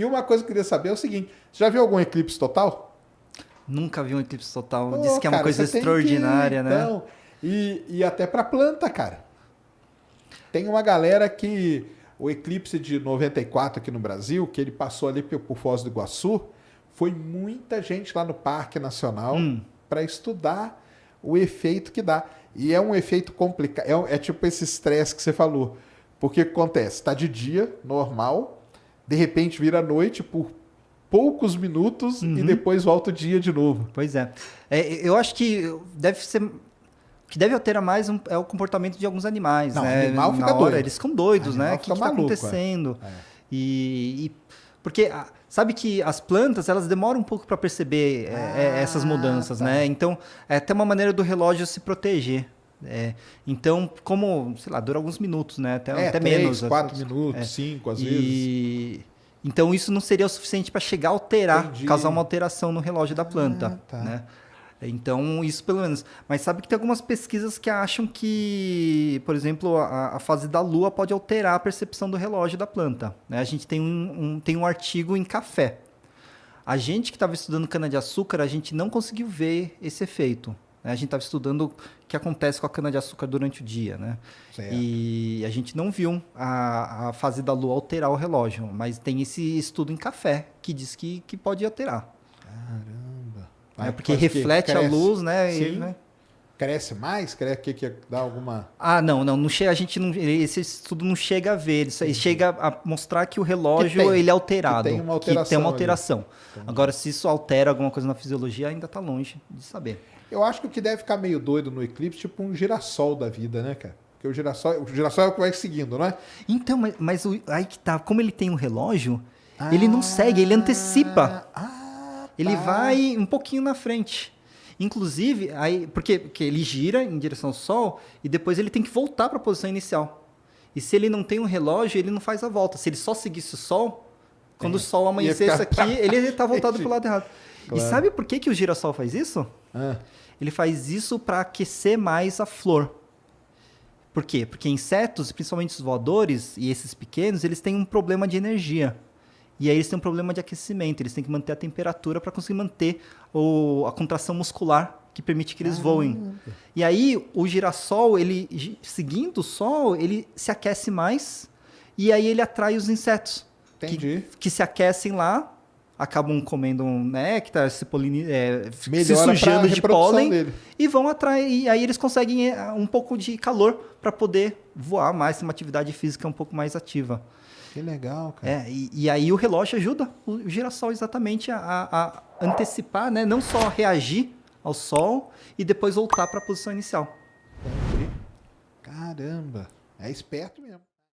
E uma coisa que eu queria saber é o seguinte, você já viu algum eclipse total? Nunca vi um eclipse total. Pô, Diz que é uma cara, coisa você tem que extraordinária, né? então, e até para planta, cara. Tem uma galera que o eclipse de 94 aqui no Brasil, que ele passou ali por Foz do Iguaçu, foi muita gente lá no Parque Nacional para estudar o efeito que dá. E é um efeito complicado, é tipo esse estresse que você falou. Porque o que acontece? Está de dia, normal, de repente vira noite por poucos minutos e depois volta o dia de novo. Pois é. Eu acho que deve ser... O que deve alterar mais é o comportamento de alguns animais, Não, né? animal Na fica hora, doido. eles ficam doidos, Animal né? O que fica está maluco, acontecendo? Porque sabe que as plantas, elas demoram um pouco para perceber essas mudanças, tá. né? Então, é até uma maneira do relógio se proteger. Então, como, sei lá, dura alguns minutos, né? Até 3, menos. 4 minutos, 5 às vezes. Então, isso não seria o suficiente para chegar a alterar, Entendi. causar uma alteração no relógio da planta, tá. né? Então, isso pelo menos. Mas sabe que tem algumas pesquisas que acham que, por exemplo, a fase da lua pode alterar a percepção do relógio da planta, né? A gente tem um artigo em café. A gente que estava estudando cana-de-açúcar, a gente não conseguiu ver esse efeito, né? A gente estava estudando o que acontece com a cana-de-açúcar durante o dia, né? Certo. E a gente não viu a fase da lua alterar o relógio, mas tem esse estudo em café que diz que pode alterar. Caramba. Porque reflete a luz, né? Sim. Né? Cresce mais? Cresce que dá alguma... Não chega, a gente não, esse estudo não chega a ver, ele chega a mostrar que o relógio ele é alterado, que tem uma alteração. que tem uma alteração. Agora, se isso altera alguma coisa na fisiologia, ainda está longe de saber. Eu acho que o que deve ficar meio doido no eclipse, tipo um girassol da vida, né, cara? Porque o girassol é o que vai seguindo, não é? Então, mas aí que tá, como ele tem um relógio, ele não segue, ele antecipa. Ele vai um pouquinho na frente. Inclusive, porque ele gira em direção ao Sol e depois ele tem que voltar para a posição inicial. E se ele não tem um relógio, ele não faz a volta. Se ele só seguisse o Sol, quando o Sol amanhecesse aqui, ele está voltado para o lado errado. Claro. E sabe por que o girassol faz isso? Ele faz isso para aquecer mais a flor. Por quê? Porque insetos, principalmente os voadores e esses pequenos, eles têm um problema de energia. E aí eles têm um problema de aquecimento, eles têm que manter a temperatura para conseguir manter a contração muscular que permite que eles voem. E aí o girassol, ele seguindo o Sol, ele se aquece mais e aí ele atrai os insetos que se aquecem lá, acabam comendo um néctar, se sujando de pólen dele. E vão atrair. E aí eles conseguem um pouco de calor para poder voar mais, ter uma atividade física um pouco mais ativa. Que legal, cara. E aí o relógio ajuda o girassol exatamente a antecipar, né? Não só reagir ao Sol e depois voltar para a posição inicial. Caramba, é esperto mesmo.